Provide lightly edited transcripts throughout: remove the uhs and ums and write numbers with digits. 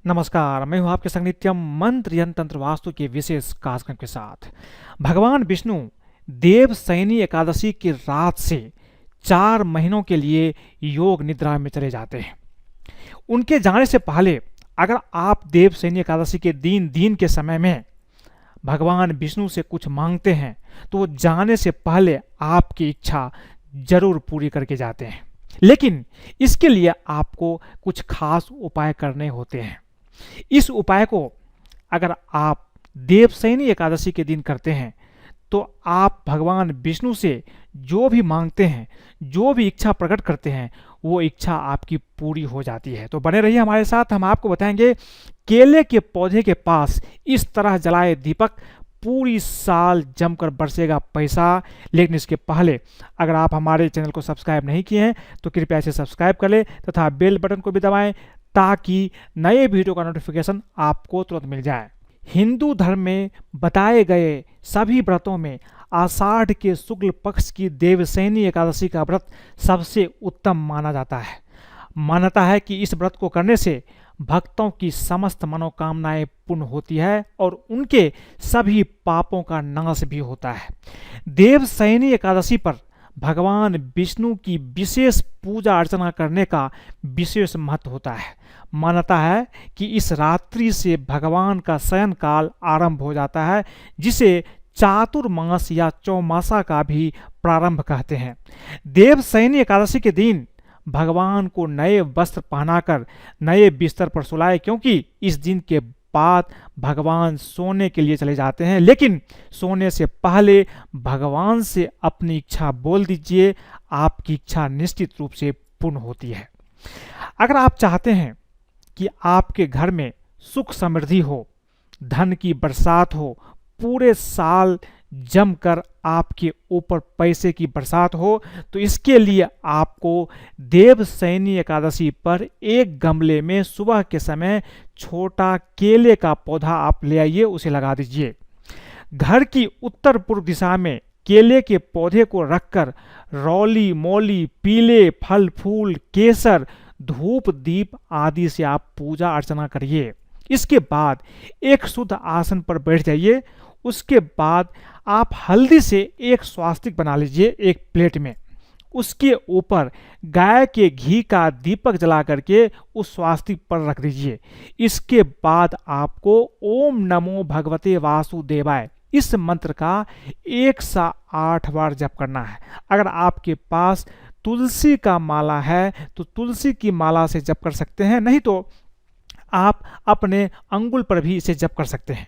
नमस्कार, मैं हूं आपके संग नित्यम मंत्र यंत्र तंत्र वास्तु के विशेष कार्यक्रम के साथ। भगवान विष्णु देवशयनी एकादशी की रात से 4 महीनों के लिए योग निद्रा में चले जाते हैं। उनके जाने से पहले अगर आप देवशयनी एकादशी के दिन के समय में भगवान विष्णु से कुछ मांगते हैं तो वो जाने से पहले आपकी इच्छा जरूर पूरी करके जाते हैं। लेकिन इसके लिए आपको कुछ खास उपाय करने होते हैं। इस उपाय को अगर आप देवशयनी एकादशी के दिन करते हैं तो आप भगवान विष्णु से जो भी मांगते हैं, जो भी इच्छा प्रकट करते हैं, वो इच्छा आपकी पूरी हो जाती है। तो बने रहिए हमारे साथ। हम आपको बताएंगे केले के पौधे के पास इस तरह जलाए दीपक पूरी साल जमकर बरसेगा पैसा। लेकिन इसके पहले अगर आप हमारे चैनल को सब्सक्राइब नहीं किए हैं तो कृपया इसे सब्सक्राइब कर लें तथा बेल बटन को भी दबाएं ताकि नए वीडियो का नोटिफिकेशन आपको तुरंत मिल जाए। हिंदू धर्म में बताए गए सभी व्रतों में आषाढ़ के शुक्ल पक्ष की देवशयनी एकादशी का व्रत सबसे उत्तम माना जाता है। मान्यता है कि इस व्रत को करने से भक्तों की समस्त मनोकामनाएं पूर्ण होती है और उनके सभी पापों का नाश भी होता है। देवशयनी एकादशी पर भगवान विष्णु की विशेष पूजा अर्चना करने का विशेष महत्व होता है। मान्यता है कि इस रात्रि से भगवान का शयन काल आरंभ हो जाता है, जिसे चातुर्मास या चौमासा का भी प्रारंभ कहते हैं। देवशयनी एकादशी के दिन भगवान को नए वस्त्र पहनाकर नए बिस्तर पर सुलाए, क्योंकि इस दिन के बाद भगवान सोने के लिए चले जाते हैं। लेकिन सोने से पहले भगवान से अपनी इच्छा बोल दीजिए, आपकी इच्छा निश्चित रूप से पूर्ण होती है। अगर आप चाहते हैं कि आपके घर में सुख समृद्धि हो, धन की बरसात हो, पूरे साल जमकर आपके ऊपर पैसे की बरसात हो, तो इसके लिए आपको देवशयनी एकादशी पर एक गमले में सुबह के समय छोटा केले का पौधा आप ले आइए, उसे लगा दीजिए। घर की उत्तर पूर्व दिशा में केले के पौधे को रखकर रौली मौली पीले फल फूल केसर धूप दीप आदि से आप पूजा अर्चना करिए। इसके बाद एक शुद्ध आसन पर बैठ जाइए। उसके बाद आप हल्दी से एक स्वास्तिक बना लीजिए एक प्लेट में। उसके ऊपर गाय के घी का दीपक जला करके उस स्वास्तिक पर रख दीजिए। इसके बाद आपको ओम नमो भगवते वासुदेवाय इस मंत्र का 108 बार जप करना है। अगर आपके पास तुलसी का माला है तो तुलसी की माला से जप कर सकते हैं, नहीं तो आप अपने अंगुल पर भी इसे जप कर सकते हैं।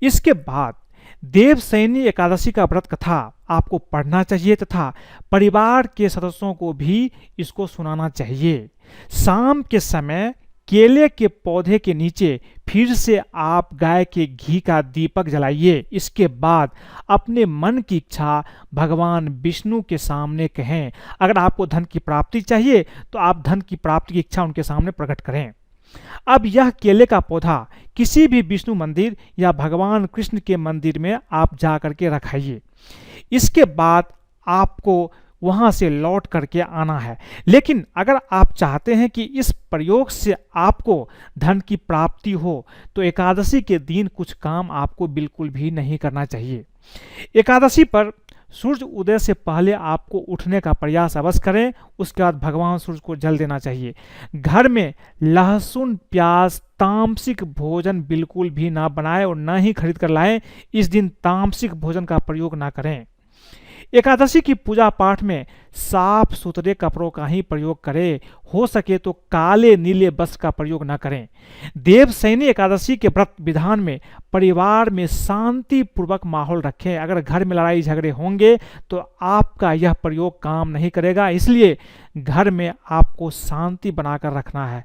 इसके बाद देवशयनी एकादशी का व्रत कथा आपको पढ़ना चाहिए तथा परिवार के सदस्यों को भी इसको सुनाना चाहिए। शाम के समय केले के पौधे के नीचे फिर से आप गाय के घी का दीपक जलाइए। इसके बाद अपने मन की इच्छा भगवान विष्णु के सामने कहें। अगर आपको धन की प्राप्ति चाहिए तो आप धन की प्राप्ति की इच्छा उनके सामने प्रकट करें। अब यह केले का पौधा किसी भी विष्णु मंदिर या भगवान कृष्ण के मंदिर में आप जा करके रखाइए। इसके बाद आपको वहां से लौट करके आना है। लेकिन अगर आप चाहते हैं कि इस प्रयोग से आपको धन की प्राप्ति हो तो एकादशी के दिन कुछ काम आपको बिल्कुल भी नहीं करना चाहिए। एकादशी पर सूर्य उदय से पहले आपको उठने का प्रयास अवश्य करें। उसके बाद भगवान सूर्य को जल देना चाहिए। घर में लहसुन प्याज तामसिक भोजन बिल्कुल भी ना बनाएं और ना ही खरीद कर लाएं। इस दिन तामसिक भोजन का प्रयोग ना करें। एकादशी की पूजा पाठ में साफ सुथरे कपड़ों का ही प्रयोग करें। हो सके तो काले नीले वस्त्र का प्रयोग न करें। देवशयनी एकादशी के व्रत विधान में परिवार में शांति पूर्वक माहौल रखें। अगर घर में लड़ाई झगड़े होंगे तो आपका यह प्रयोग काम नहीं करेगा, इसलिए घर में आपको शांति बनाकर रखना है।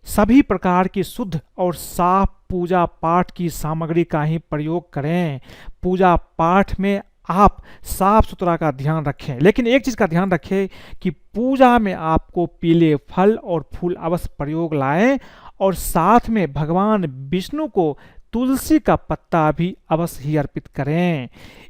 सभी प्रकार की शुद्ध और साफ पूजा पाठ की सामग्री का ही प्रयोग करें। पूजा पाठ में आप साफ सुथरा का ध्यान रखें, लेकिन एक चीज़ का ध्यान रखें कि पूजा में आपको पीले फल और फूल अवश्य प्रयोग लाएं और साथ में भगवान विष्णु को तुलसी का पत्ता भी अवश्य ही अर्पित करें।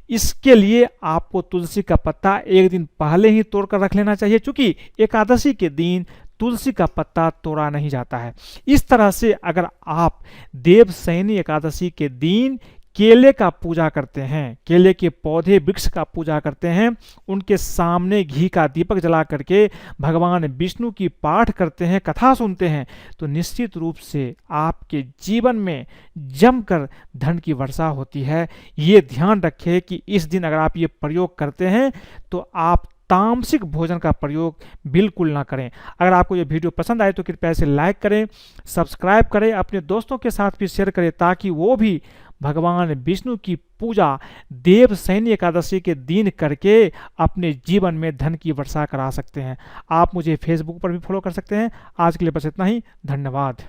इसके लिए आपको तुलसी का पत्ता एक दिन पहले ही तोड़कर रख लेना चाहिए, क्योंकि एकादशी के दिन तुलसी का पत्ता तोड़ा नहीं जाता है। इस तरह से अगर आप देवशयनी एकादशी के दिन केले का पूजा करते हैं, केले के पौधे वृक्ष का पूजा करते हैं, उनके सामने घी का दीपक जला करके भगवान विष्णु की पाठ करते हैं, कथा सुनते हैं, तो निश्चित रूप से आपके जीवन में जमकर धन की वर्षा होती है। ये ध्यान रखें कि इस दिन अगर आप ये प्रयोग करते हैं तो आप तामसिक भोजन का प्रयोग बिल्कुल ना करें। अगर आपको ये वीडियो पसंद आए तो कृपया इसे लाइक करें, सब्सक्राइब करें, अपने दोस्तों के साथ भी शेयर करें, ताकि वो भी भगवान विष्णु की पूजा देवशयनी एकादशी के दिन करके अपने जीवन में धन की वर्षा करा सकते हैं। आप मुझे फेसबुक पर भी फॉलो कर सकते हैं। आज के लिए बस इतना ही, धन्यवाद।